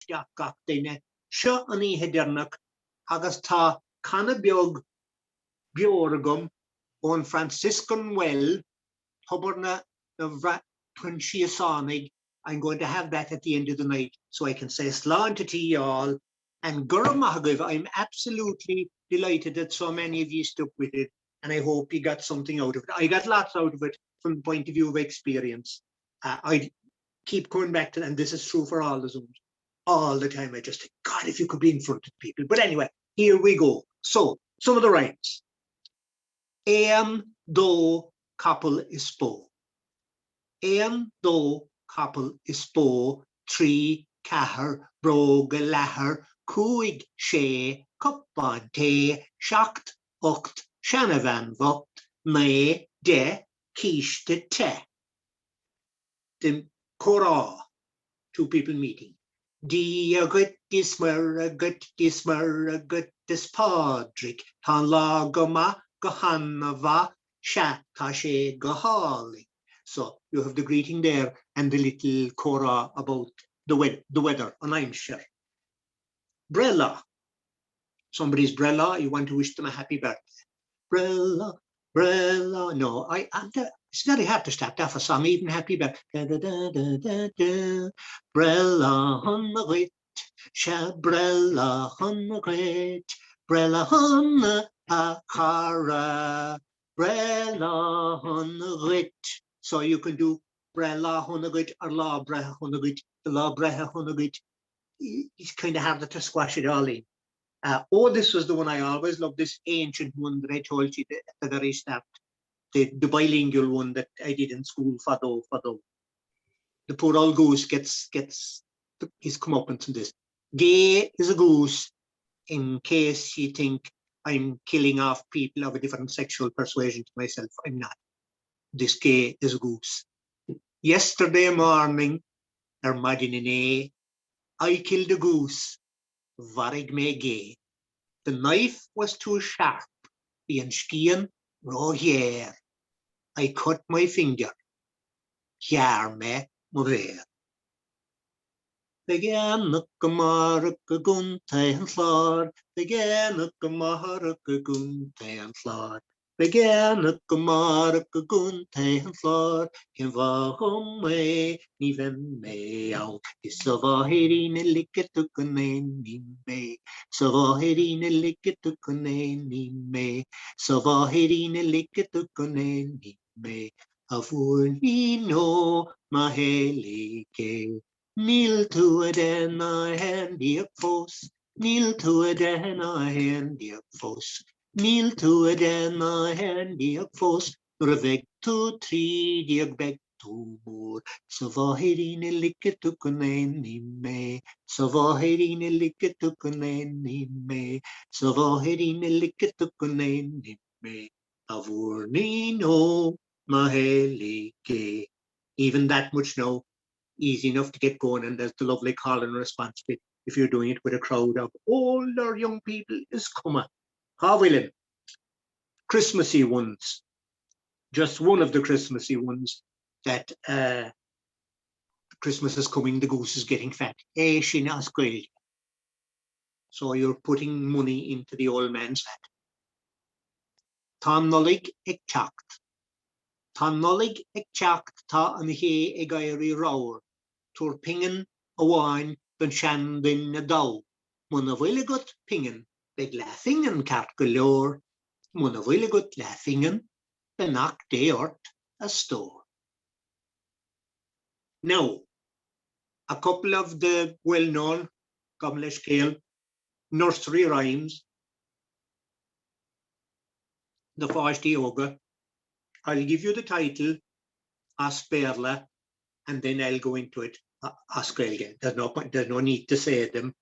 teach gach daine seo an ihe dernach agus tá canna beag beorgum on Franciscan Well Hubbard when she is sonig. I'm going to have that at the end of the night so I can say slán to tea all and Guramahagiv. I'm absolutely delighted that so many of you stuck with it and I hope you got something out of it. I got lots out of it from the point of view of experience. I keep going back to that, and this is true for all the Zooms. All the time I just think, God, if you could be in front of people. But anyway, here we go. So, some of the rhymes. Do couple is po. Do couple is po. Trí cahar brog lahar cúig sé cupán té seacht ocht shanavan vocht me de kiste te. The Korah, two people meeting. Di a gut dismer a gut dismer a gut dispadric tan la goma gohanava shat tashe gohali. So you have the greeting there and the little Korah about the weather, and I'm sure. Brella. Somebody's Brella, you want to wish them a happy birthday. Brella, Brella. No, it's very hard to start off a song, even happy birthday. Da, da, da, da, da, da. Brella on the wit, Brella on the great, Brella on the akara, Brella on the wit. So you can do Brella on the wit or La Breha on the wit, the La Breha on the wit. It's kind of hard to squash it all in. This was the one I always loved, this ancient one that I told you at the very start, the bilingual one that I did in school, Fado. The poor old goose gets his comeuppance in this. Gay is a goose, in case you think I'm killing off people of a different sexual persuasion to myself. I'm not. This gay is a goose. Yesterday morning, I killed a goose. Varig me gay. The knife was too sharp. Being skiing, rogier. I cut my finger. Jaar me mover. Began a kamarak a gunte and flawed. Began a kamarak a gunte and flawed. Began a kamarak a gunte and flawed. Can vahom me, even me out. Is so vahirin a licket to cunane me. So vahirin a licket to cunane me. So vahirin a licket to cunane me. Avurnino mahelike. Kneel to it and I hand the post. Kneel to it and I hand the post. Kneel to it and I hand the post. Reveg to three, dear beg to more. So vahirin a licket to cunane me. So vahirin a licket to cunane me. So vahirin a licket to cunane me. Avurnino mahelike. Even that much now. Easy enough to get going, and there's the lovely call and response bit if you're doing it with a crowd of older young people is coming. Havilin. Christmassy ones. Just one of the Christmassy ones that Christmas is coming, the goose is getting fat. So you're putting money into the old man's hat. Tá nolig ag teacht. Tá nolig ag teacht tá an hé ag gairí ráur. Tuair pingen aháin don sean din na dó. Muna bhuiile gut pingen beg le fingen ceart go leor. Muna bhuiile gut le fingen benach dé ort a store. Now, a couple of the well-known Gaeilge scale nursery rhymes. The Paddy O'Brien. I'll give you the title, Asperla, and then I'll go into it. Gaeilge. There's no need to say them.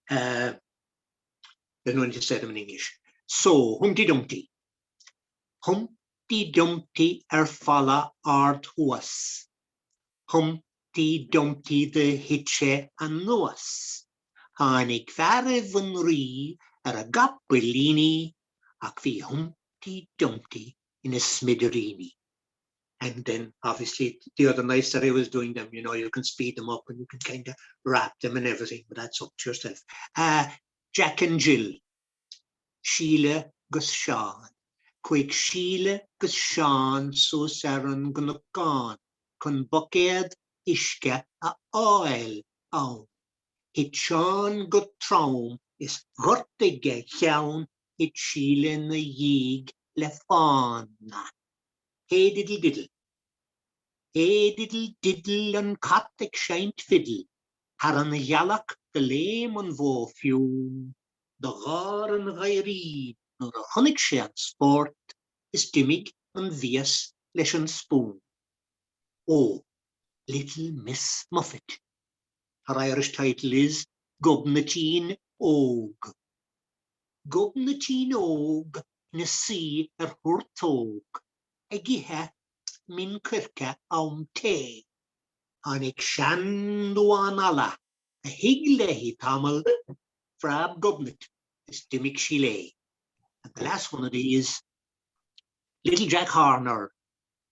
There's no need to say them in English. So, Humpty Dumpty. Humpty Dumpty falla ard huas. Humpty Dumpty the hitche an nuas. Hanig fare van ri a gappelini ac vi Humpty Dumpty in a smiderini. And then obviously the other nights that I was doing them, you know, you can speed them up and you can kind of wrap them and everything, but that's up to yourself. Jack and Jill, Sheila gus Sean, Quick Sheila gus Sean so Saran Gunakan, Kun Buckhead Ishka a oil on. Hit Sean gut traum is rottige Chaun, hit Sheila na yig le fana. Hey diddle diddle. Hey diddle diddle an cattic shaint fiddle. Har an jalak de leem an vo fiún. De gar an gairí nor a honnig sé an sport is dimmig an vies leis an spoon. Oh, Little Miss Muffet. Her Irish title is Gobnacheen Og. Gobnacheen Og na si hurtog. Egihe min kirke am te. Anik shanduanala. A higlehi tamal frab gobnet. Is dimik shile. And the last one of these is Little Jack Horner.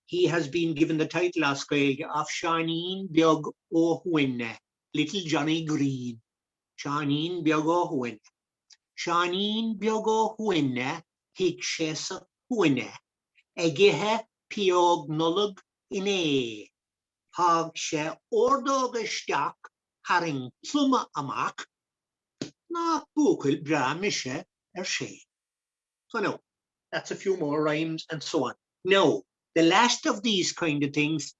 He has been given the title of Gaeilge of Seaneen Beag O'Huine, Little Johnny Green. Seaneen Beag O'Huine. Seaneen Beag O'Huine, Hig Shesa Huine. Egihe Piog Nulug in A. Hag she Ordogesteach Haring Pluma Amak. Na Bukil Bramishe she. So no, that's a few more rhymes and so on. No. The last of these kind of things,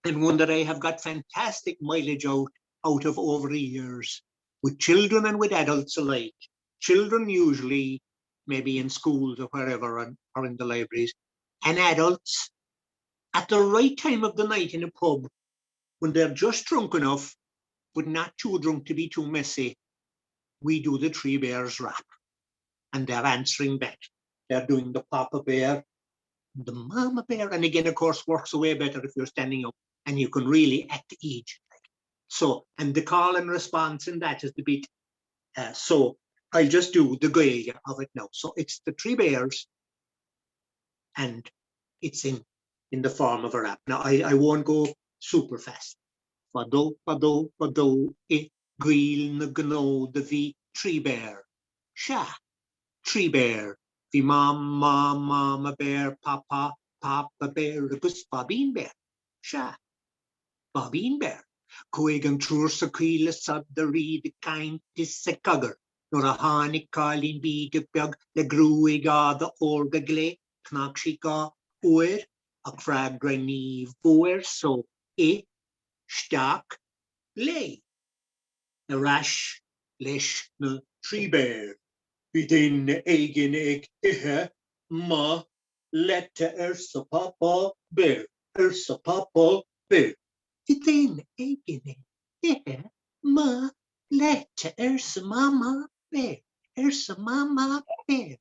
and one that I have got fantastic mileage out of over the years, with children and with adults alike. Children usually maybe in schools or wherever or in the libraries, and adults at the right time of the night in a pub, when they're just drunk enough, but not too drunk to be too messy, we do the Three Bears rap, and they're answering back. They're doing the Papa Bear, the Mama Bear, and again, of course, works way better if you're standing up and you can really act each. So, and the call and response in that is the bit. So I'll just do the Gaeilge of it now. So it's the Three Bears, and it's in the form of a rap. Now I won't go super fast. Fado, fado, fado, Gaeilge na gno the vi Tree Bear. Sha, Tree Bear. Vi mama bear, papa bear, agus Bobbeen Bear. Sha, Bobbeen Bear. Coig an trúr sa cuile sab the read kaint is sa cugger. Nor a hánig cálín bíge beag le grúig á the orga glé, knack si ga oer, ag frag granív boer, so stack lay. A rash leis na Tree Bear. Within eigen ag ihe ma lette sa papa bear, sa papa bear. Within eigen ag ihe ma lette sa mama bear, sa mama bear.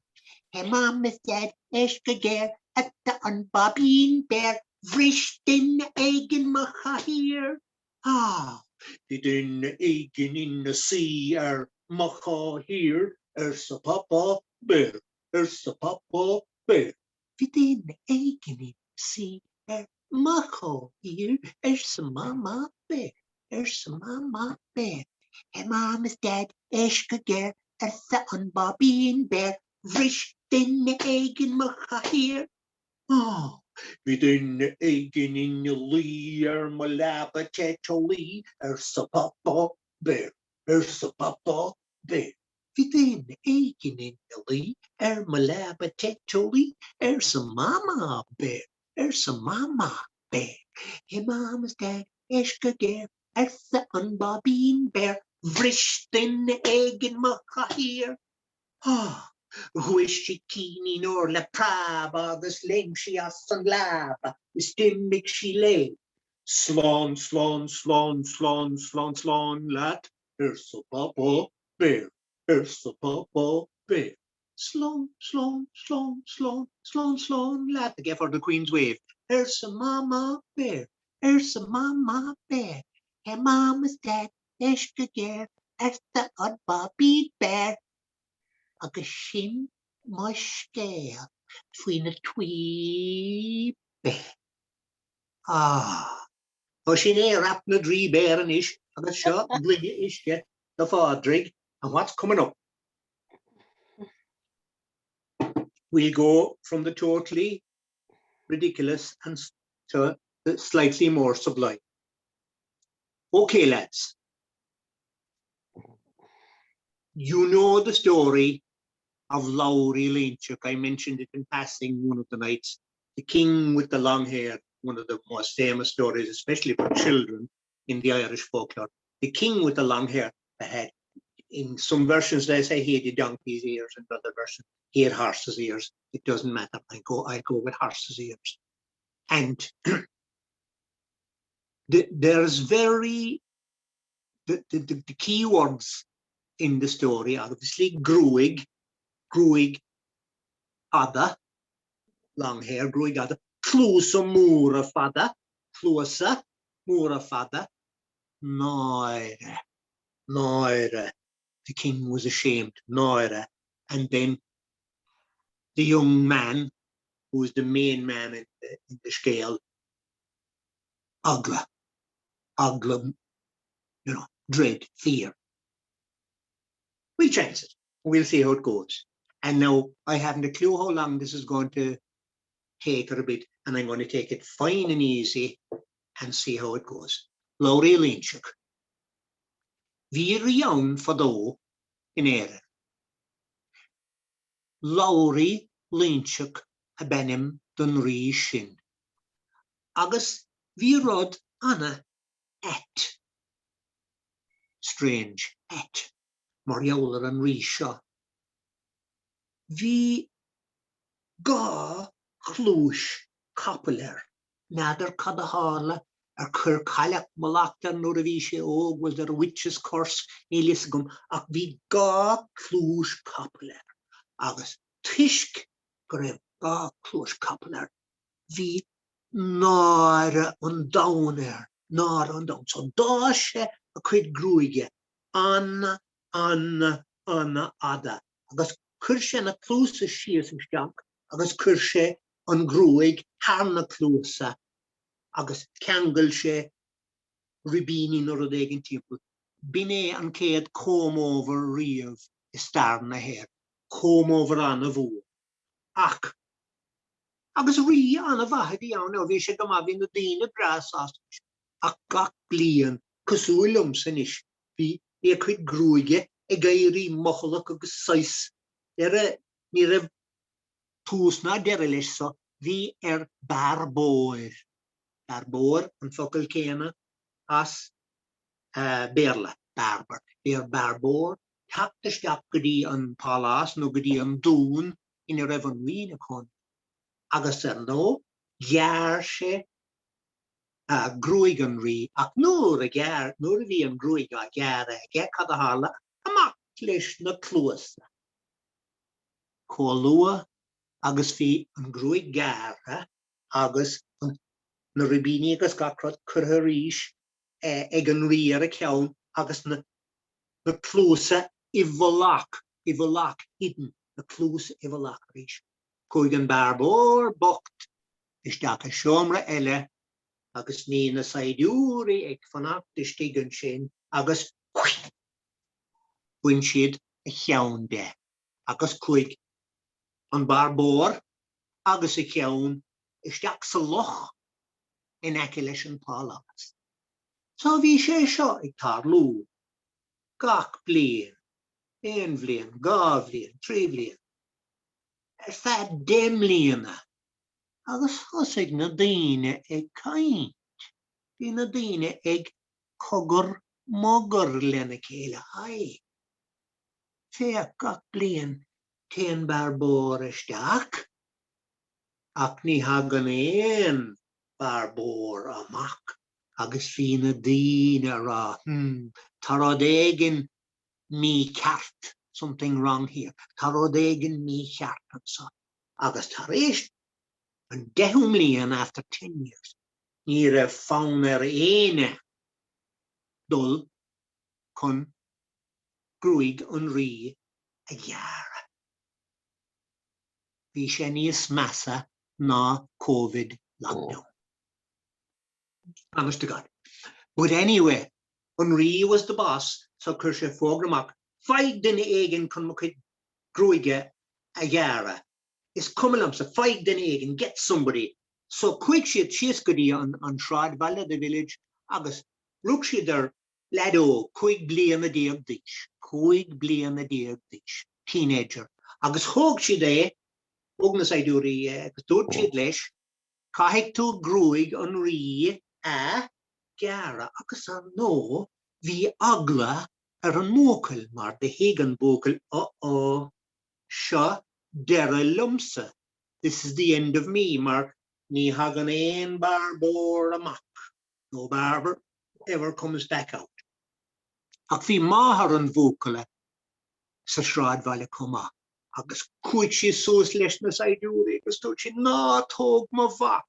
Hey mama's dad eskeger at the Bobbeen Bear, vrishtin eigen macha here. Ah, within eigen in the sea macha here. Sa papa bear, sa papa bear. Within eigen in see macho here, sa mama bear, sa mama bear. Hey mama's dad eskeger at the Bobbeen Bear, vrishtin eigen macha here. Oh, within eigen in the lee malaba tetoli, sa papa bear, sa papa bear. Within eigen in the lee malaba tetoli, sa mama bear, sa mama bear. Hey mama's dad eskeger at the Bobbeen Bear, vrishtin eigen macha here. Ah, Huishi kini nor la praba, the slim she as an lava, stim mix she lay. Slon, slon, slon, slon, slon, slon, lat, so papa bear, so papa bear. Slon, slon, slon, slon, slon, slon, lat, again for the Queen's Wave. So mama bear, so mama bear. Hey mama's dad, eshkager, the Bobbeen Bear. Agus sin muiscéal Faoin na twibe. O sin rap na drí bear an ish, agus seo blinge isce the fádrig, and what's coming up? We'll go from the totally ridiculous and to the slightly more sublime. Okay, lads. You know the story of Lowry Lynchuk. I mentioned it in passing one of the nights. The king with the long hair, one of the most famous stories, especially for children in the Irish folklore. The king with the long hair had, in some versions they say he had a donkey's ears, and other versions he had horse's ears. It doesn't matter. I go with horse's ears. And there's the key words in the story are obviously gruig, ada, long hair, gruig ada, clúsa múra fada, clúsa múra fada, noire. The king was ashamed, noire. And then the young man, who was the main man in the scale, agla, dread, fear. We'll chance it. We'll see how it goes. And now I haven't a clue how long this is going to take or a bit, and I'm going to take it fine and easy and see how it goes. Lowry Lynchuk. Vír iawn fodó in éire. Lowry Lynchuk a benim don rí sin. Agus ví rod anna et. Strange, et. Mar an rí seo. Ví gá clúis copular. Nadir cadahála cur caileach malachta nuair a bhí sé óg was there a witch's curse ní lisgum ach bhí gá clúis copular. Agus tuisc go raibh gá clúis copular. Bhí náire an downer, So dá sé a chuid grúige anna ada. Agus cur sé na clúsa sios an steach, agus cur sé an grúig hána clúsa. Agus ceangail sé ribíní nuair a dhéigin timpeall. Bíné an céad comb over riamh is star na hair. Comb over anna bhú. Ach, agus rí anna bhaidí ann ó bhí sé go má bhí na daoine bras astais. Ach gach bliain cosúilm san is. Bhí a chuid grúige ag éirí mochalach agus sais. Ní raibh túsna deire leis so bhí barbóir. Barbóir an focail céanna as béarla, barbar. Barbóir taptaisteach go dtí an palás nó go dtí an dún ina raibh an mhína chun. Agus nó ghear sé grúig an rí, ach nuair a bhí an grúig a ghear cadahála amach leis na clúasa. Cólua agus bhí an grúig gheartha agus na ribíní agus gacrod curtha ríis ag an rí ar a ceann agus na clúsa i bholach hidden, na clúsa i bholach ríis. Cúig an barbóir bocht isteach a seomra eile agus ní na saidúrí ag fannacht istigin sin agus buin siad a cheann de. Agus cúig an barbóir agus a ceann isteach sa loch in aice leis an pálas. So bhí sé seo ag tarlú gach bliain, éon bhliain, gá bhliain, trí bhliain. Feadh 10 mbliana. Agus thosaigh na daoine ag caint. Bhí na daoine ag cogur mogur lena céile haig. Féach gach bliain cén barbóir isteach ach ní hagan éon barbóir amach agus bhí na daoine rá. Tá éigin mí ceart. Something wrong here. Tá éigin mí ceart an sa. Agus tar éis an 10 mbliana after 10 years. Ní raibh fonn ar éine dul chun grúig an rí a ghearra. bhí sé níos measa ná COVID lockdown. Honest to God. But anyway, Henri was the boss, so chuir sé fógramach. Feig duine éigean chun mo chuid gruige a gheara. Is cumlam sa feig duine éigean, get somebody. So quick siad síos go dtí an Sráid Bhaile, the village, agus rug siad ar leadó chuig bliana déag dich, teenager. Agus thóg siad é, ógnas éadúirí agus dúirt siad leis, caithfidh tú grúig an rí a gheara agus an nó bhí agla ar an mócail mar de hégan bócail seo deire lumsa. This is the end of me, mar ní hagan éon barbór amach. No barber ever comes back out. Ach bhí maithar an bhócaile sa Sráid Bhaile comá. Agus chuid sí suas leis na saidúirí, agus dúirt sí ná tóg mo bhac.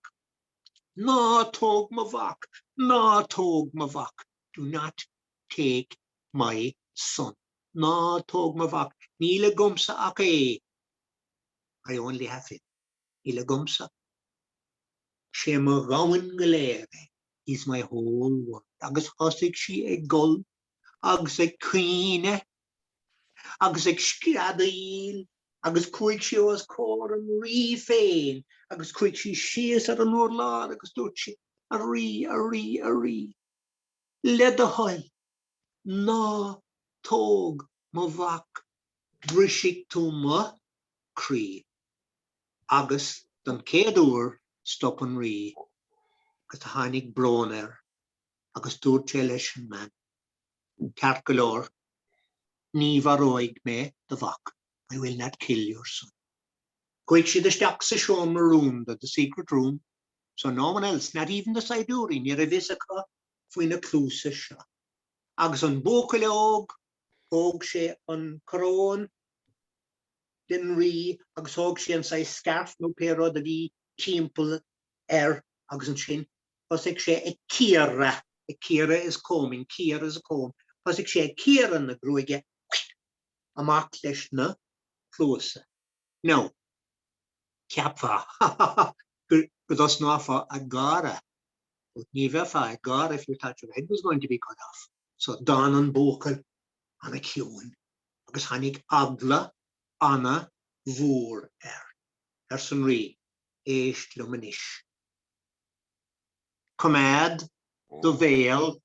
Ná tóg mo bhac. Ná tóg mo bhac. Do not take my son. Ná tóg mo bhac. Níle gumsa ach é. I only have it. Níle gumsa. Sé mo gawan go léir. Is my whole world. Agus hosig sí ag gol, agus ag cuine, agus ag sciadaíl, agus chuig sí os cór an rí féin, agus chuig sí síos ar an uair lád, agus dúirt sí a rí. Led a hoil, ná tóg mo bhac, brisig tú mo crí. Agus don céadúr stop an rí. Agus a hánig bróner, agus dúirt sé leis an man. Ceart go leor, ní bharóig mé de bhac. I will not kill your son. Chuig siad isteach sa seomra room, the secret room, so no one else, not even the saidúirí, ní a bhisacha faoin na clúsa seo. Agus an bócail óg sé an corón, den rí, agus óg sé an sa scarf nó péro a bhí timpeall agus an sin. Hosig sé ag cíara. A cíara is combing, cíara is a comb. Hosig sé ag cíara na grúige amach leis na clúsa. No, ceapfa. Godos náfa a gara. But ní bheitfa a gara if you thought your head was going to be cut off. So don an bócail an a ciúin. Agus hánig agla anna bhór san rí, éist lumanis. Command do bhéal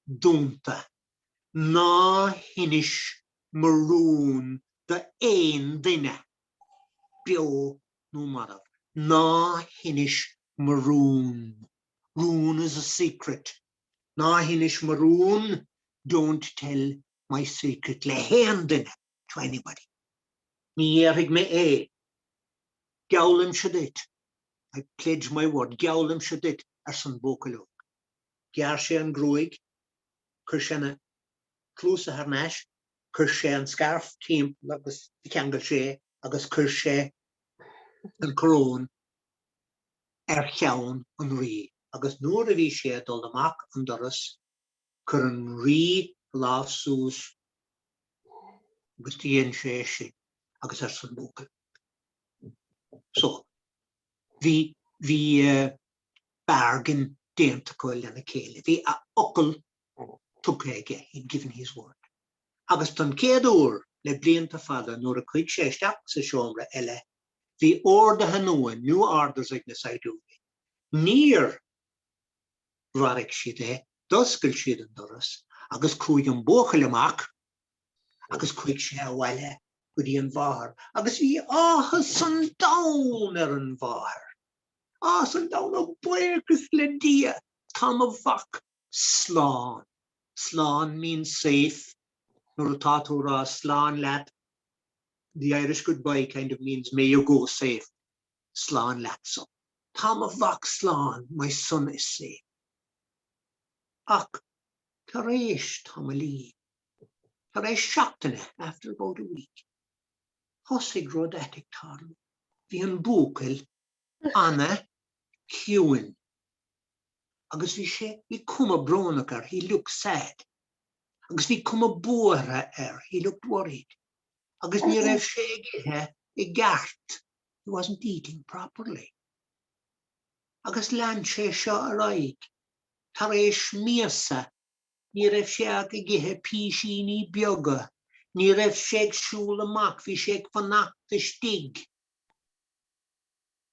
dúnta. Ná hinis maroon de éon duine. Bio nó marab. Ná hinis maroon. Roon is a secret. Ná hinis maroon. Don't tell my secret le héan duine to anybody. Ní éirigh me é. Geall siad I pledge my word. Geall siad san bócail óg. Gear sé an grúig, chuir sé na clúsa ar neis, chuir sé an scarf timpeall agus ceangail sé, agus chuir sé an corón cheann an rí. Agus nuair a bhí sé dul amach an doras, chuir an rí láfsús agus dhéann sé sin agus san bócail. So, hí bargain déantacoil lena céile. Bhí a ocail tucaige, he'd given his word. Agus don céadúr le blianta fada nuair a chuig sé isteach sa seomra eile, bhí ordatha nua, new orders ag na saidúirí. Níor bhraigh siad doscail siad an doras, agus chuig an bócail amach, agus chuig sé a bhaile go dtí an bháthair. Agus bhí áthas san domhan ar an bháthair. San domhan ó buirgus le dia. Tá a bhac slán. Slán means safe. Nuair atá tú rá slán leat, the Irish goodbye kind of means may you go safe. Slán leat. So tá a bhac slán, my son is safe. Ach, tar éis tá a lí. Tar éis seachtaine after about a week. Hosig rodatic tarlu. Bhí an bócail anna ciúin. Agus bhí sé, bhí cuma brónachar, he looked sad. Agus bhí cuma bóra he looked worried. Agus ní raibh sé I gceart He wasn't eating properly. Agus lean sé seo a raig, tar éis míosa, ní raibh sé ag githe písíní beaga, ní raibh sé ag siúl amach, bhí sé ag fanacht a stig.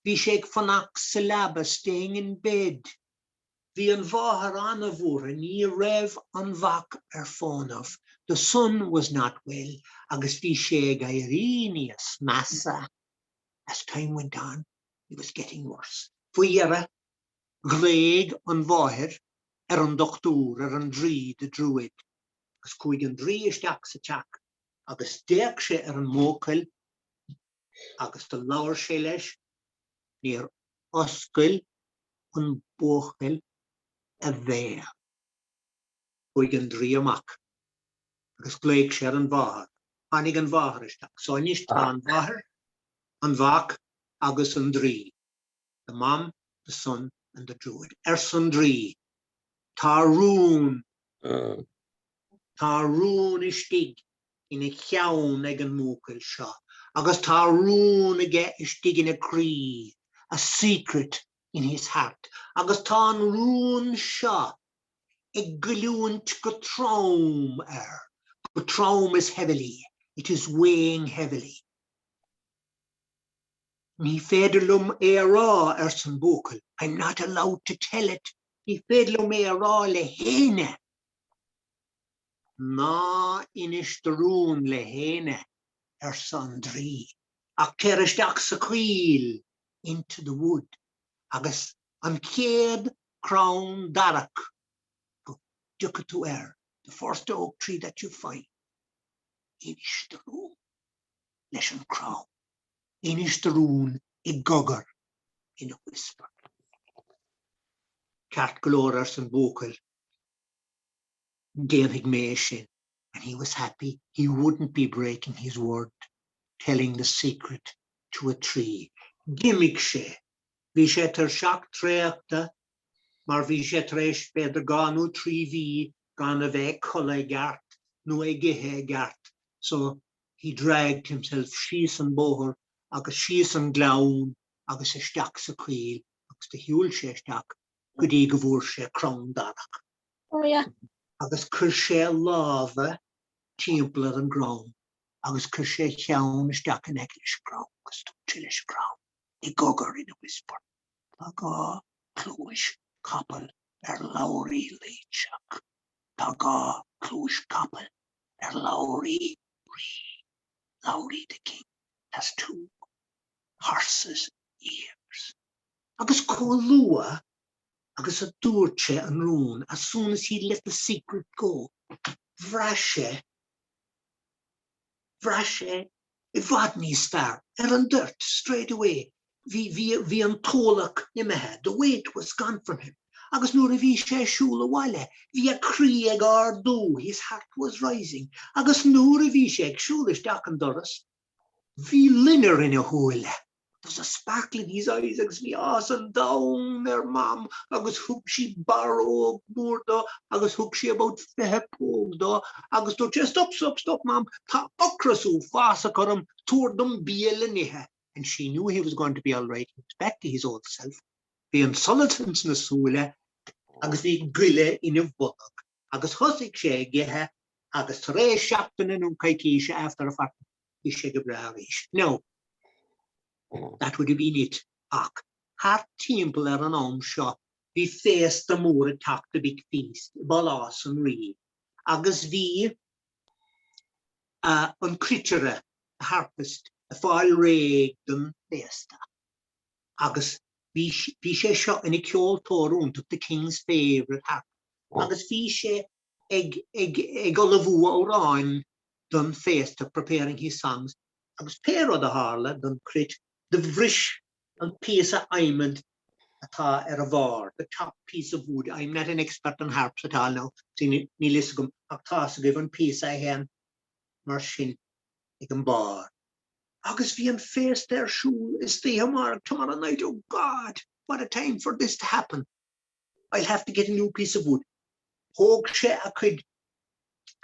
Bhí sé ag fanacht sa leaba, staying in bed. Bhí an bháthar anna bhóra, ní raibh an bhac ar fónamh. The son was not well, agus bhí sé ag éiríneas massa. As time went on, he was getting worse. Fuiara, gréig an bháthir an dochtúr an drí de druid. Agus chuig an drí isteach sa teach, agus déach sé an mócail, agus tá leabhar sé leis, níor oscail an bócail a bheith. Chuig an drí amach, agus gléig sé an bháthar. Tháinig an bháthar isteach. So níos tá an bháthar, an bhac, agus an drí. The mom, the son, and the druid. San drí. Tá rún istig ina cheann ag an mócail seo. Agus tá rún aige istig ina crí, a secret in his heart. Agus tá an rún seo ag gluúint go trám ar. But traum is heavily. It is weighing heavily. Ní féidirlum é rá san bócail. I'm not allowed to tell it. Ní féidirlum é rá le héine. Ná inis de rún le héine san drí. Ach ceir isteach sa cuil into the wood. Agus an céad crown darach. Go ducha tú the first oak tree that you find. Inis de rún leis an crown. Inis de rún I gogor in a whisper. Ceart glór san bócail. Gaeilge mé sin, and he was happy. He wouldn't be breaking his word, telling the secret to a tree. Gimmick sé. Bhí sé tar seach tréachta, mar bhí sé tar éis beidir ganú trí bhí gan a bheith colla gart, nó ag githe gart. So he dragged himself síos an bóthar, agus síos an glán, agus isteach sa cuil, agus de hiúil sé isteach, go dtí go bhfuair sé crown darach. Oh, yeah. Agus chuir sé lábha timpeall ar an grán, agus chuir sé cheann isteach an eaglis grán, agus tú leis grán. I gogor in a whisper. Tá gá clúis capal ar labhraí léiteach. Tá gá clúis capal ar labhraí rí. Labhraí the king has 2 horses' ears. Agus cólua, agus a dúirte an rún, as soon as he let the secret go, bhreise, I bhfad níos fearr, ar an dirt, straight away. Bhí an tólach imethe, the weight was gone from him. Agus nuair a bhí sé siúl abhaile, bhí a crí ag ardú, his heart was rising. Agus nuair a bhí sé ag siúl isteach an doras, bhí linner in a hole. There was a sparkle in his eyes, agus bhí as an down ar mam, agus thug sí baró mór dó, agus thug sí about 5 póg dó, agus dó sé stop, mam, tá ocrasú fása chum túir dom bíal inithe. And she knew he was going to be all right. He was back to his old self. Bhí an solitans na súile, agus bhí guile ina bhotach, agus thosaigh sé githe, agus tar éis seachtain in caiitíise after a fact, bhí sé go bráis. No, that would have been it. Ach, haar timpeall ar an am seo, bhí féasta mór atach the big feast, balás an rí. Agus bhí an critere, a harpist, a fáil réig den féasta. Agus bhí sé seo ina ceol tóirúnta, the king's favourite harp. Agus bhí sé ag olabhú óráin den féasta, preparing his songs. Agus péad a hála den crit, the bhris an piece of aimend atá ar a bhar, the top piece of wood. I'm not an expert on harps at all now. Ní lisagum ach tá sa give an piece I hen mar sin ag an bar. Agus bhí an féast ar siúl is the mark tomorrow night. Oh God, what a time for this to happen. I'll have to get a new piece of wood. Hóg sé a chuid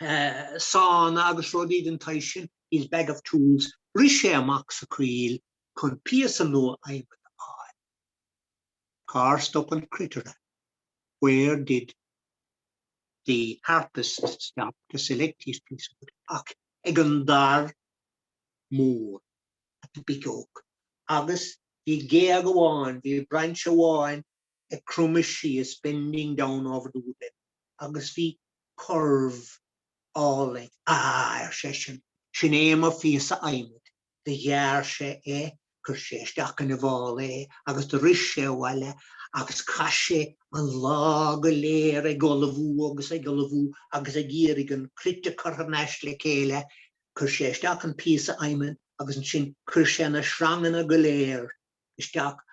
sána agus rodí den taishin, his bag of tools, rí sé amach sa cuil, Con piece no I car stop and critter. Where did the harpist stop to select his piece of wood? Egandar moor at the big oak. Agus the Gaeilge go on, the branch on, a crumishi is bending down over the woodland. Agus the curve all like session. She name of fiesa aimed. The year she Kursheach in the valley, agus the rishe wale, agus kashe an log a leer a golavu, agus a gierigan, critical national kele, Kursheach and piece aimen, agus an shin Kurshen a shrangen a galer, Stock,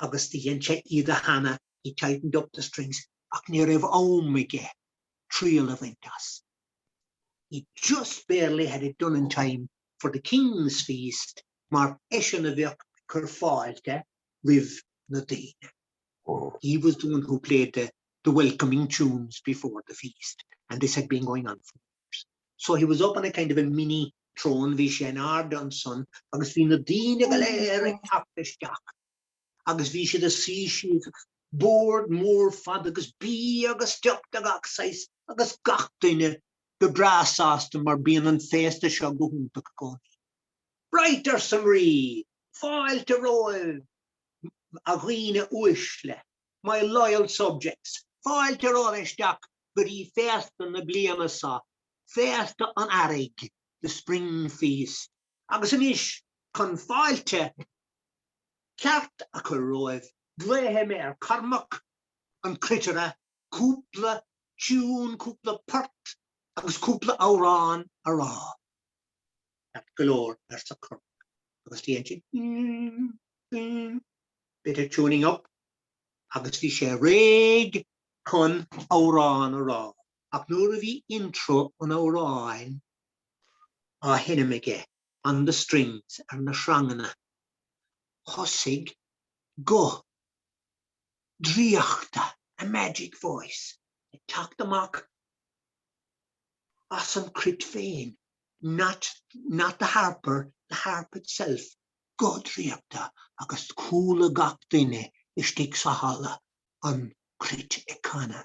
agus the yenche either Hannah, he tightened up the strings, ak near of omige, trio of intas. He just barely had it done in time for the King's feast, mar eshen of Kerfáilte with Nadine. He was the one who played the welcoming tunes before the feast, and this had been going on for years. So he was up on a kind of a mini throne, vi an ardon son, agus vi Nadine galere tapesteach, agus vi the sea sheet, board more fad agus bí agus tucht agus agus gachtaine the brass aston mar being an fest a shog go hunta go. Brighter Samri, file to roll, Agrina Uishle, my loyal subjects, file to roll a stack, but he fast on the Blianasa, fast on Arig, the spring feast. Agus an ish, con file to Cart a Corroiv, Dwehemer, Carmuck, and Crittera, Coupla, Tune, Coupla Pert, agus Coupla Auran, Ara. At galore, there's a curve. Agus the engine, bit of tuning up. Agus vi sé reg con Auran Ara. Ag nuair vi intro on Auran a hinnemige on the strings and the shrangana. Hosig go driachta, a magic voice. It talked the mock as an crit vein. Not the harp itself. God driachta, agus coola gachtaine istig sahala an crit ekana.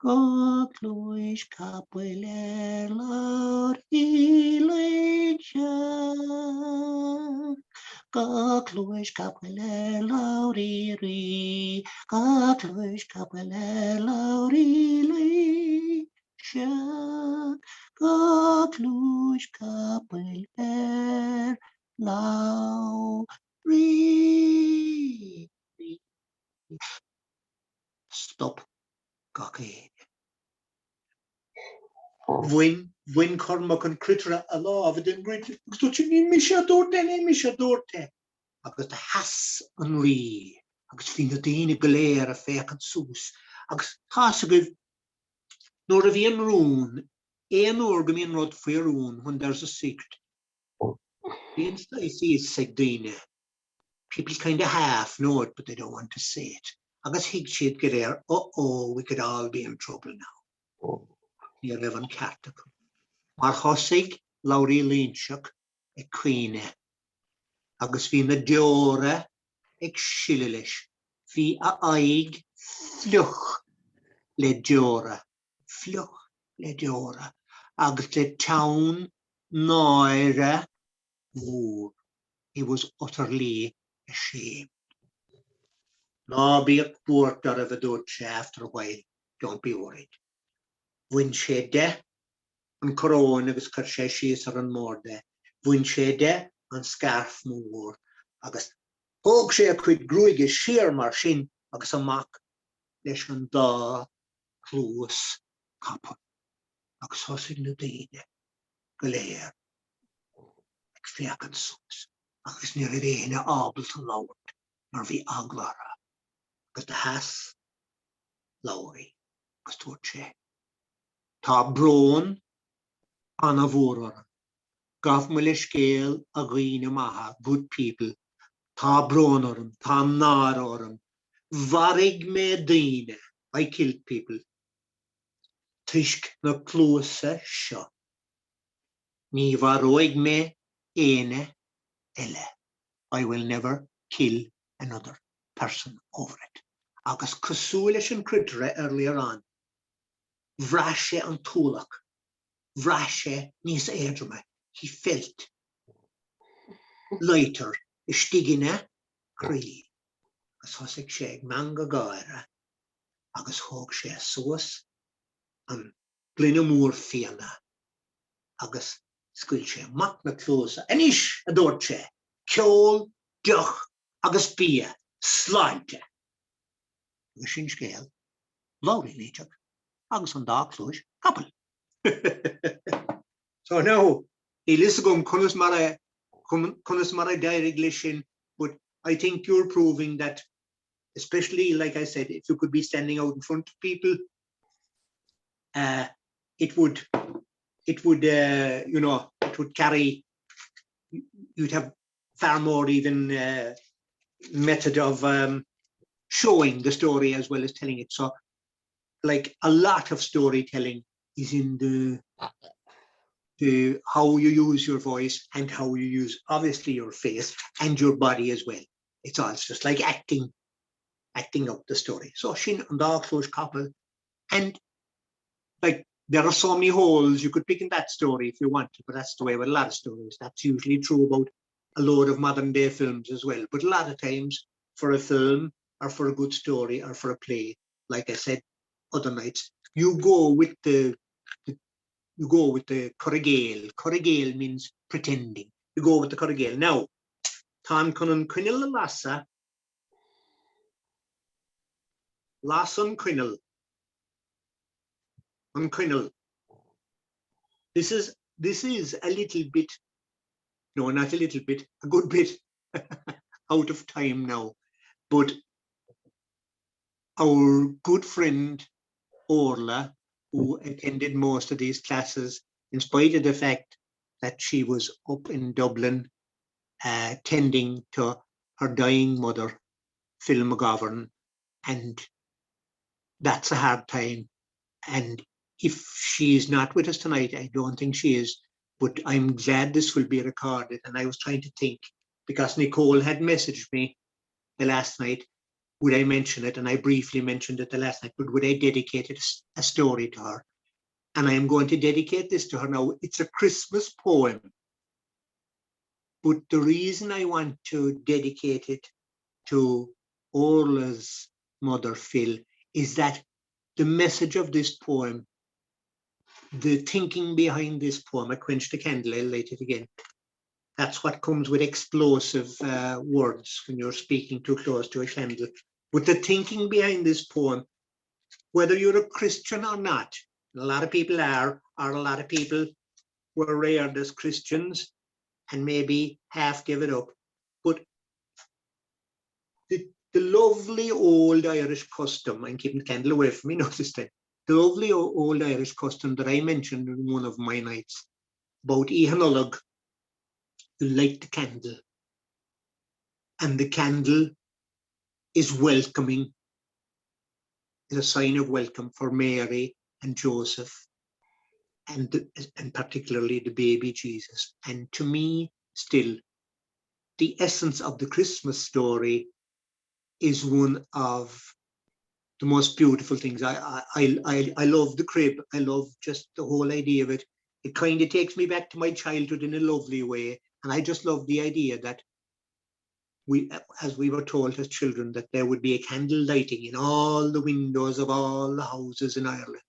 God lois capeler laur ileja. God lois capeler lauriri. God lois capeler laurili. God lois capeler lauri. Stop. Gake. When Cormac and Critter a law of the great Stuchini Misha Dorte. Agus the Hass and Ree. Agus Finadine Galere a fair and Sus. Agus Hasagiv nor of Ian Roon. Ian Orgamin Rod Fairun when there's a secret. The instant I see is Segdine. People kind of half know it, but they don't want to say it. Agus hig she'd get there, we could all be in trouble now. Near Evan Carter. Mar hosig, Laurie Lynchuk, a queen. Agus fi na diora, ag shililish. Fi a aig, fluch le diora. Fluch le diora. Agus le town, noire, woor. He was utterly ashamed. No, be a quarter of a Dutch after a while. Don't be worried. When she de, and corona agus Kersheshis or an morde. When she de, and scarf more. Agus hog she a quid gruige sheer marshin, agus a mock, lesh an da, close, copper. Agus hosig na dine, galere, ag fiac and sus. Agus near it in a abel to lower, nor vi aglara. Agus the Hass, Lowry, agus tuache. Ta broon an a voror. Gaf me le scale a green maha, good people. Ta bronorum, ta narorum. Varig me dine. I killed people. Tishk na close shot. Ni varoig me ene ele. I will never kill another person over it. Agus cosúil leis an critere earlier on, bhreise an túlach, bhreise níos éadrime. He felt lighter, istigine crí. Agus thosaigh sé ag mean go gáire, agus thóg sé suas an glunne mór fianna, agus scuil sé mac na clósa. Anis a dúirt sé, ceol, deoch, agus bia, sláinte. Agus sin scéal, lórí líteach, agus an dá clúis, capal. So now, he listen conas mara dairig lishin, but I think you're proving that, especially like I said, if you could be standing out in front of people, it would carry. You'd have far more even method of showing the story as well as telling it. So, like a lot of storytelling is in the how you use your voice and how you use obviously your face and your body as well. It's just like acting out the story. So shin and dá clúis couple, and like there are so many holes you could pick in that story if you want to, but that's the way with a lot of stories. That's usually true about a load of modern day films as well. But a lot of times for a film or for a good story or for a play, like I said other nights, you go with the Gaeilge. Gaeilge means pretending. You go with the Gaeilge. Now, Tan Cunan Quinil Lassa. Lasson Quinil. On Quinil. This is a little bit, no, not a little bit, a good bit out of time now. But our good friend Orla, who attended most of these classes, in spite of the fact that she was up in Dublin tending to her dying mother, Phil McGovern, and that's a hard time. And if she's not with us tonight, I don't think she is, but I'm glad this will be recorded. And I was trying to think, because Nicole had messaged me the last night, would I mention it? And I briefly mentioned it the last night, but would I dedicate a story to her? And I am going to dedicate this to her now. It's a Christmas poem. But the reason I want to dedicate it to Orla's mother, Phil, is that the message of this poem, the thinking behind this poem, I quenched the candle, I'll light it again. That's what comes with explosive words when you're speaking too close to a candle. But the thinking behind this poem, whether you're a Christian or not, a lot of people are, or a lot of people were reared as Christians and maybe half give it up. But the lovely old Irish custom, I'm keeping the candle away from me, notice that, the lovely old Irish custom that I mentioned in one of my nights about Ihanullag, you light the candle, and the candle is welcoming, is a sign of welcome for Mary and Joseph, and particularly the baby Jesus. And to me, still, the essence of the Christmas story is one of the most beautiful things. I love the crib. I love just the whole idea of it. It kind of takes me back to my childhood in a lovely way. And I just love the idea that as we were told as children, that there would be a candle lighting in all the windows of all the houses in Ireland,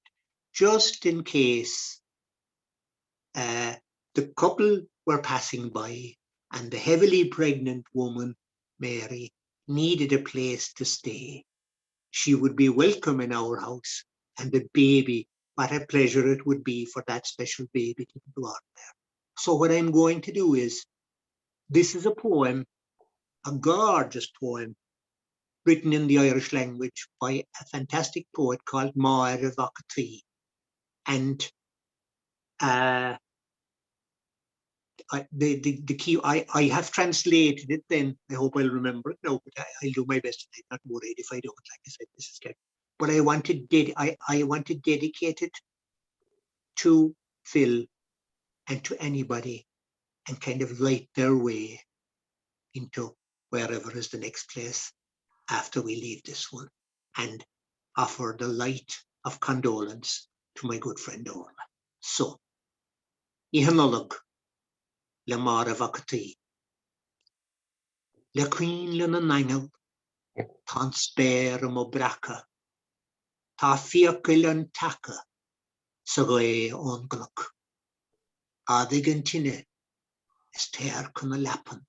just in case the couple were passing by and the heavily pregnant woman, Mary, needed a place to stay. She would be welcome in our house, and the baby, what a pleasure it would be for that special baby to be born there. So what I'm going to do is, this is a poem, a gorgeous poem, written in the Irish language by a fantastic poet called Máire Vakatí. And the key, I have translated it then. I hope I'll remember it now, but I'll do my best. I'm not worried if I don't. Like I said, this is good. But I want to dedicate it to Phil and to anybody, and kind of light their way into wherever is the next place after we leave this one, and offer the light of condolence to my good friend Orla. So, Ihanolog, le Mara Vakati, le Queen le Nanangel, Tan Spare mo Braca, Ta Fiacil an Taka, Sagoe on Gluck, Adigantine, Ester Kuna Lapan,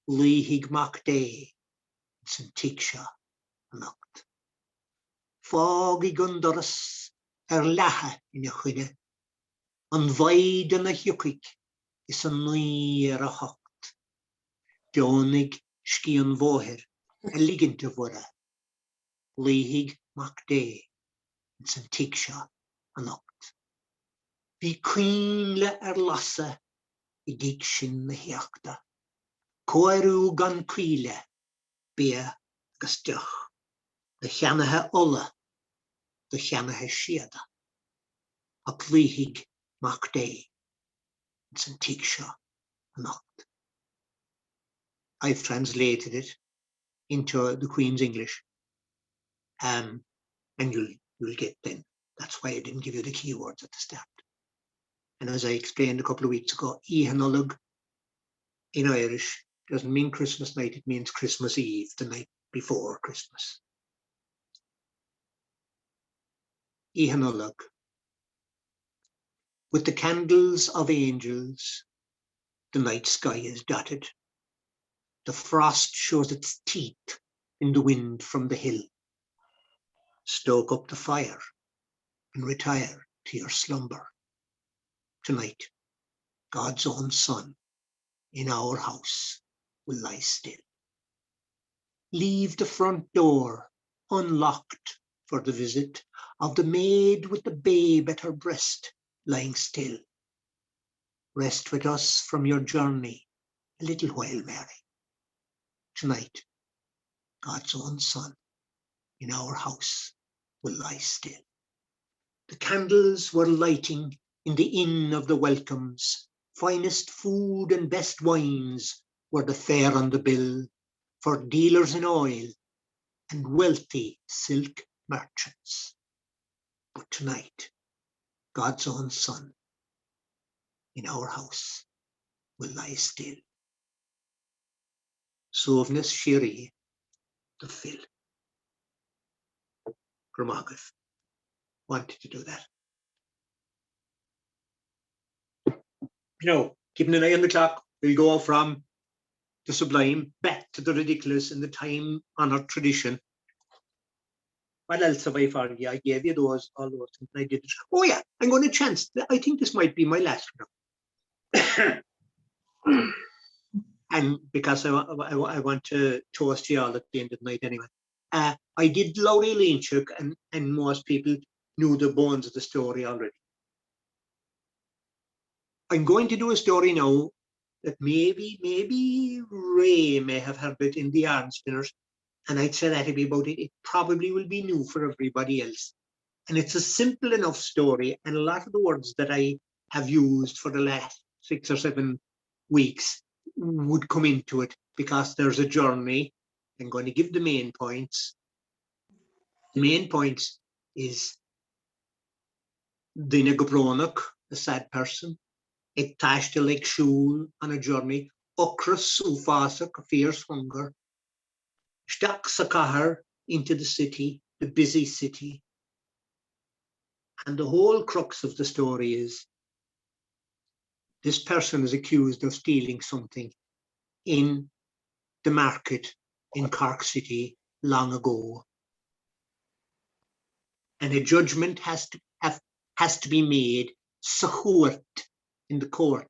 Lihig Mac Day, Tiksha, Noct. Foggy Gundoras, Laha in a Huide, an Vaid and a Hukik, is a near a hocht. Jonig Skian Voher, a ligint of Vora, Lihig Mac Day, Tiksha, Noct. Be Queenle Lassa, I Gikshin the Hiachta, Coiru gan Quile, Bea Gastuch, the Shanaha Ola, the Shanaha Shiada, a Lihig Mac Day, Tiksha, Noct. I've translated it into the Queen's English, and you'll get then. That's why I didn't give you the keywords at the start. And as I explained a couple of weeks ago, Ihanolog in Irish doesn't mean Christmas night, it means Christmas Eve, the night before Christmas. Ihanolog. With the candles of angels, the night sky is dotted. The frost shows its teeth in the wind from the hill. Stoke up the fire and retire to your slumber. Tonight, God's own Son in our house will lie still. Leave the front door unlocked for the visit of the maid with the babe at her breast lying still. Rest with us from your journey a little while, Mary. Tonight, God's own Son in our house will lie still. The candles were lighting in the inn of the welcomes. Finest food and best wines were the fare on the bill for dealers in oil and wealthy silk merchants. But tonight, God's own Son in our house will lie still. Sovnes Shiri, the Phil. Gromagov wanted to do that. Keeping an eye on the clock, we'll go from the sublime back to the ridiculous in the time-honored tradition. What else have I found? Yeah, I gave you all those things I did. Oh yeah, I'm going to chance. I think this might be my last one. And because I want to toast you all at the end of the night anyway. I did Laurie Lynchuk, and most people knew the bones of the story already. I'm going to do a story now that maybe Ray may have heard it in the Yarn Spinners, and I'd say that'd be about it. It probably will be new for everybody else. And it's a simple enough story, and a lot of the words that I have used for the last 6 or 7 weeks would come into it because there's a journey. I'm going to give the main points. The main points is Dine Gobronach, a sad person, Ag Tashta like Shul on a journey, Okras Ufasach, a fierce hunger, Stak Sakahar into the city, the busy city. And the whole crux of the story is this person is accused of stealing something in the market in Cork City long ago. And a judgment has to be made sahuat in the court.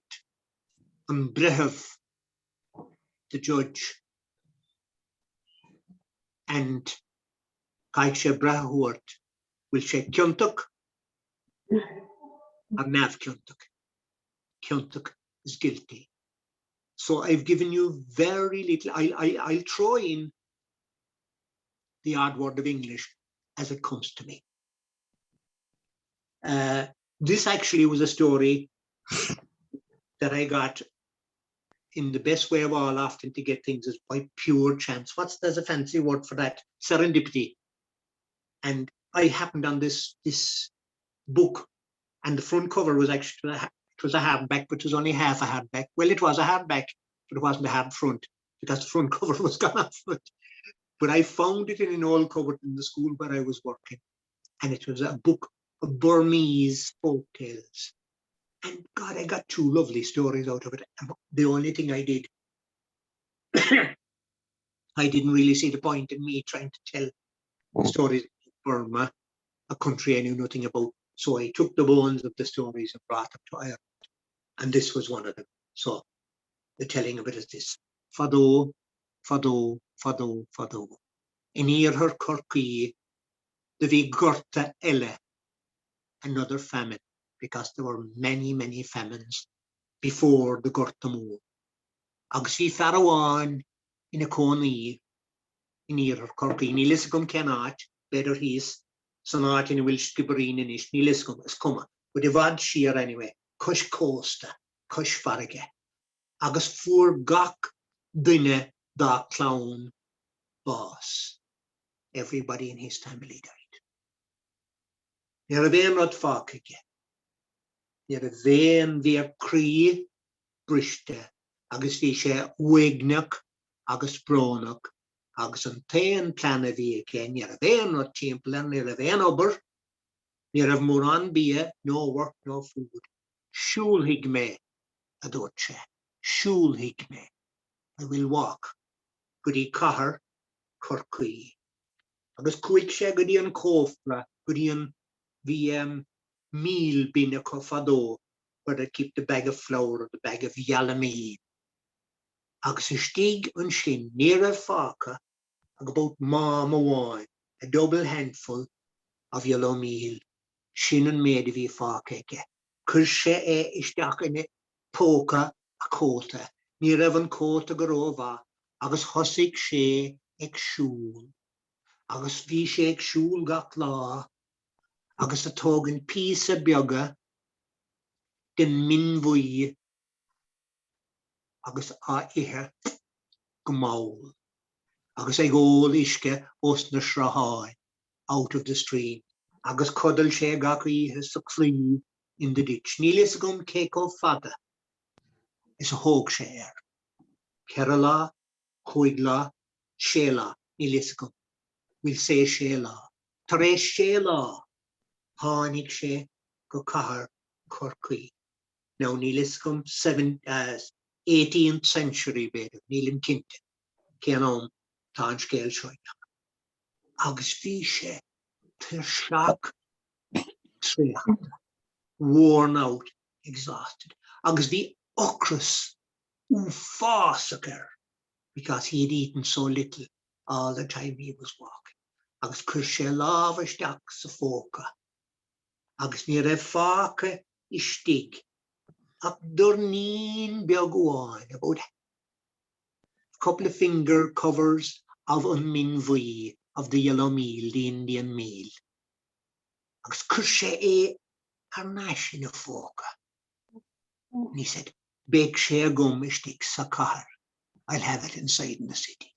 And Brehev, the judge, and Gaeilge Brehehuart will say Kiontuk or Nav Kiontuk. Kiontuk is guilty. So I've given you very little. I'll throw in the odd word of English as it comes to me. This actually was a story that I got in the best way of all often to get things is by pure chance. There's a fancy word for that? Serendipity. And I happened on this book, and the front cover was actually, it was a hardback, but it was only half a hardback. Well, it was a hardback, but it wasn't a hard front, because the front cover was gone off it. But I found it in an old cupboard in the school where I was working, and it was a book of Burmese folk tales. And God, I got 2 lovely stories out of it. The only thing I did, I didn't really see the point in me trying to tell stories of Burma, a country I knew nothing about. So I took the bones of the stories and brought them to Ireland. And this was one of them. So the telling of it is this. Fado, fado, fado, fado. In ear her Corky, the Vigorta Elle, another famine, because there were many, many famines before the Gortamur. Agus fi Farawan in a Coney, in ear her Corky, ni lisgum kenat, better he's sonat in a Welsh Gibberin in ish, ni lisgum as coma. But the vad sheer anyway, Cush Costa, Cush Farage. Agus for gach dine da clown boss. Everybody in his family died. Near a vein rod fakige. Near a vein veer cree briste. Agus vi she wignuk, agus bronuk, agus an tain plan a vi again. Near a vein rod chimplan, near a vein ober. Near a moran bia, no work, no food. Shulhig me, adoche. Shulhig me. I will walk. Goody kahar, korkui. Agus quick she goody an kofla, goody an meal bin a cofado, where they keep the bag of flour or the bag of yellow meal. Agus stig an shin near a faka, about mama wine, a double handful of yellow meal, shin and made of fakeke. Kurshe istak in it, poka a kota, near evan kota garova, agus hosik she ek shul, agus vi she ek shul gat la, agus a togen piece of bioga, den minvui, agus a ihe gmaul, agus ag ol iske os na shrahai, out of the stream, agus cuddle she gaki his suckley in the ditch. Nilis gum keko fada is a hog share. Kerala, Koigla, Shela, nilis gum. We'll say Shela. Tare Shela. Hanik she go kahar korkui. Now niliskum 18th century bed nilim kinte. Kenom tanch Gaeilge. Agus fi she ter shock worn out, exhausted. Agus the ocrus ufasaker, because he had eaten so little all the time he was walking. Agus kurshe lavashtak safoka. Agus ni refake istig. Up dornin biaguan, about a couple of finger covers of unminvui, of the yellow meal, the Indian meal. Agus kurshe e harnash in a foka. And he said, bake she gum istig sakar. I'll have it inside in the city.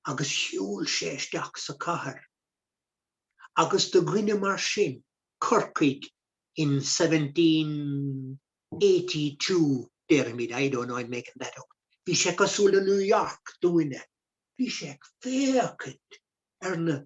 Agus huel she stak sakar. Agus the gwine marshin, Kirkig in 1782, Dermid, I don't know, I'm making that up. Vishek Asula New York doing it. Vishek Fairkit, Erna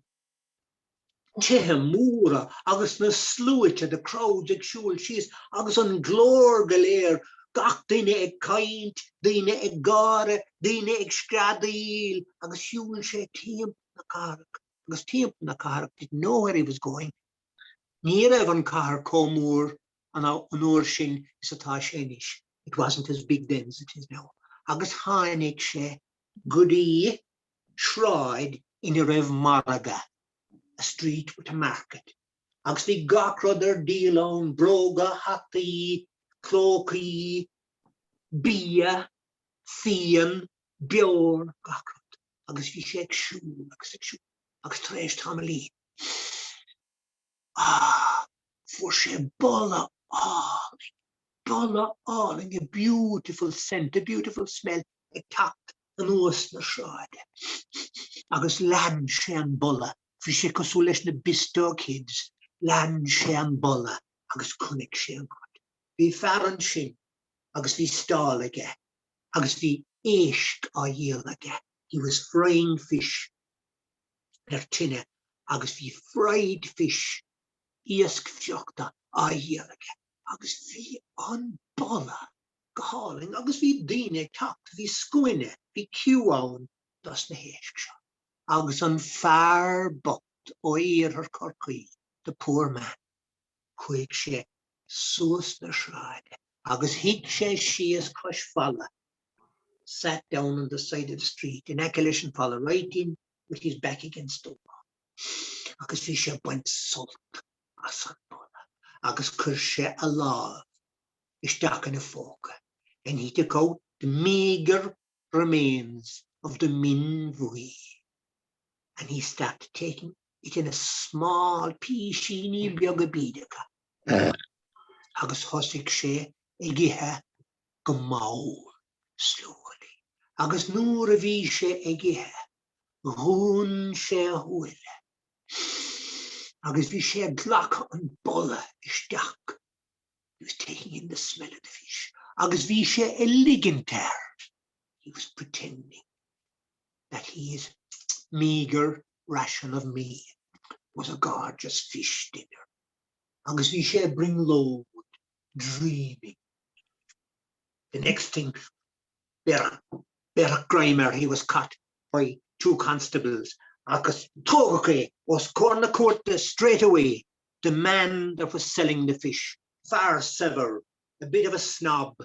Tehemura, Agus na sluit the crowds ag shul she's Agus on glor galer, gach dine ag kaint, dine ag gare, dine ag skradil, Agus shul she team na karak. Agus team na karak didn't know where he was going. Near evan kahar komur an urshin is a tashenish. It wasn't as big then as it is now. Agus hanik she goody shride in a rev Maraga, a street with a market. Agus vi gakroder dealon broga hati cloaky bia fian bjorn gakrod. Agus vi shek shoe agus tresh tamali. For she bolla bulla all in a beautiful scent, a beautiful smell, a tacht an os na shade. Agus land sé an bulla, fi sé cosú leis na bistó kids, land sé an bulla, agus kunnig sé an god. Vi fear an sin, agus vi stál aige, agus vi éisc á dhéal aige. He was frying fish ar tinne, agus vi fried fish, iasc fiochta á dhéal aige, agus vi an bulla, gohaling, agus vi dine tacht, vi scuine, vi ciúán das na héisc seo. Agus an fear bocht ó ar corcaí, the poor man, chuig sé suas na shráide, agus hic sé sias cos falla, sat down on the side of the street, in Acquisition falla, right in with his back against the wall. Agus fi sé buint sult as an bulla, agus cur sé a láv, isteach in a fóca, and he took out the meager remains of the min vui. And he started taking it in a small pishini biogabidaka. Agus hosig sé egihe gamaul slowly. Agus nur a vi sé egihe run sé huile. Agus vi sé glak an bulla isteach. He was taking in the smell of the fish. Agus vi sé elegantär. He was pretending that he is meager ration of meat was a gorgeous fish dinner. Agus vi sé bring load, dreaming. The next thing, Bear Grimer, he was caught by 2 constables. Agus Togake was corner court straight away. The man that was selling the fish, far sever, a bit of a snob.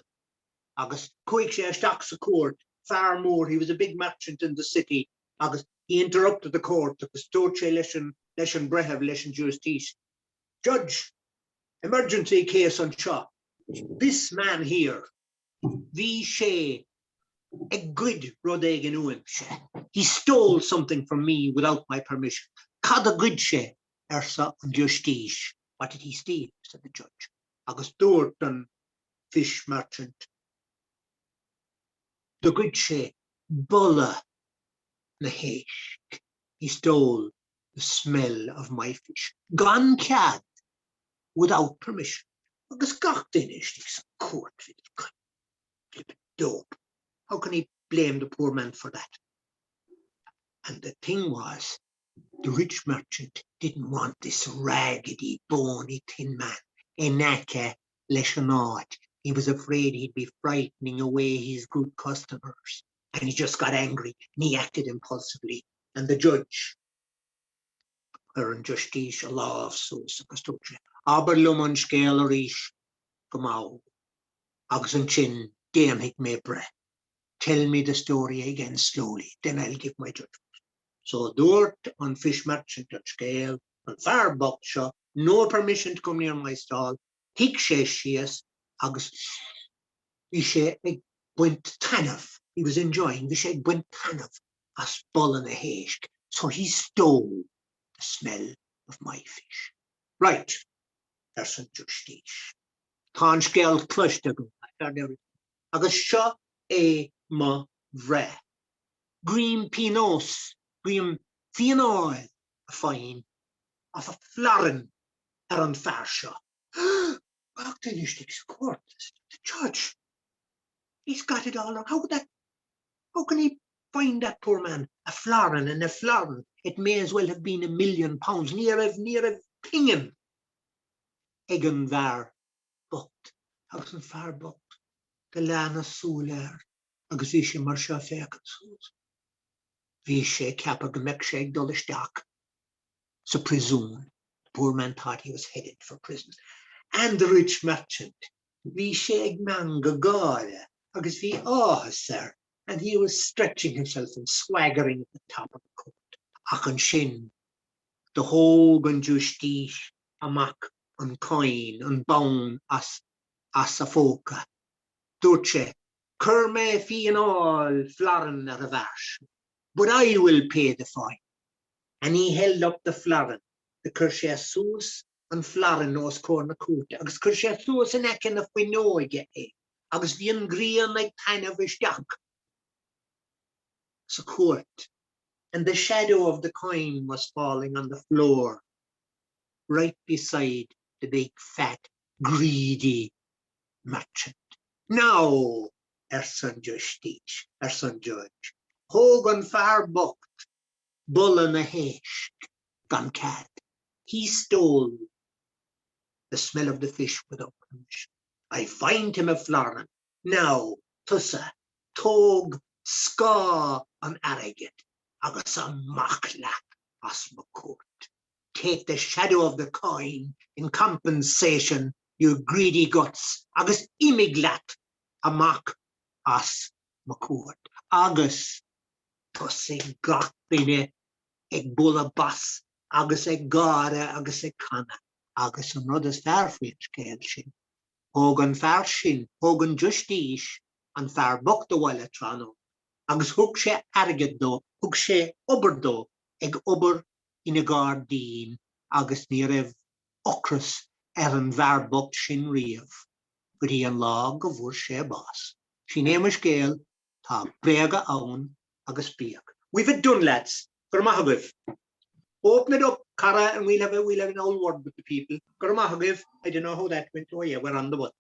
Agus quick sé stacks a court, far more. He was a big merchant in the city. Agus he interrupted the court to stort sé leis an brehev leis an justice. Judge, emergency case on shop. This man here, vi sé a good rodegen uim sé. He stole something from me without my permission. Cad a good sé ersa an justice. What did he steal? Said the judge. Agus dúirt an fish merchant. The good sé bulla na héisc. He stole the smell of my fish. Gan cad without permission. Agus gach duine is court flip dope. How can he blame the poor man for that? And the thing was, the rich merchant didn't want this raggedy, bony, thin man. Enake leis an áit. He was afraid he'd be frightening away his good customers. And he just got angry and he acted impulsively. And the judge, or an justice, a law of sus, agus tógse, aber luman scéal a ríis go mau. Agus an chin, déan hic me bre. Tell me the story again slowly, then I'll give my judgment. So dúirt an fish merchant at scéal, an fear bocht seo, no permission to come near my stall, hic sé sias, agus vi sé ag buint tanmh. He was enjoying vi sé ag buint tanmh as bulla na héisc. So he stole the smell of my fish. Right, there's an justice. Tá an scéal cluiste go, agus seo é ma bhre. Green pinos, green fianóil a fine, of a flarin an fear seo. Back to the court, the judge. He's got it all. How can he find that poor man? A florin and a florin. It may as well have been £1 million. Near a pingin. Egan var bocht. House and far bocht. The lana solar. Agus vi sé mar seo féchan sús. Vi sé cappa go meic sé ag dul isteach. So presume. The poor man thought he was headed for prison. And the rich merchant. Vi sé ag man go gáile. Agus vi áhasar. And he was stretching himself and swaggering at the top of the court. Ach an sin, the hóg an justice, amach an coin, an baun as a fóca. Dúirt sé, cur me fianóil florin ar a bhais, but I will pay the fine. And he held up the florin, the cur sé sús an flaran nos corna cúta, agus cur sé suas an ecin a fwy nóige agus bhí an grian ag tainna bhisteach sa court, and the shadow of the coin was falling on the floor, right beside the big, fat, greedy merchant. Now, son Justice, son Judge, Hogan Farbuck, bull in a hesh, gan cat. He stole the smell of the fish without permission. I find him a Florin. Now, tussa, tog, ska, an arrogant, agus a machlach as my court. Take the shadow of the coin in compensation, you greedy guts, agus imiglat, a mock as my court. Agus, tussa gach bine, ag bulla bas, agus ag gara, agus ag canna, agus an rud is farfrit Gaeilge. Hogan farshin, Hogan Justice, an farbuk do wile trano, agus hug sé argad do, hug sé ober do, ag ober in a gardín, agus ní raibh ocras an farbuk sin riamh, but he an lá go bhfuair sé bás. Sin éimeas Gael, tá béga ann agus bíag. We've it done, lads. Gurmahagif. Open it up, Cara, and we'll have an old word with the people. Gurmahagif. I don't know how that went. Oh yeah, we're on the what.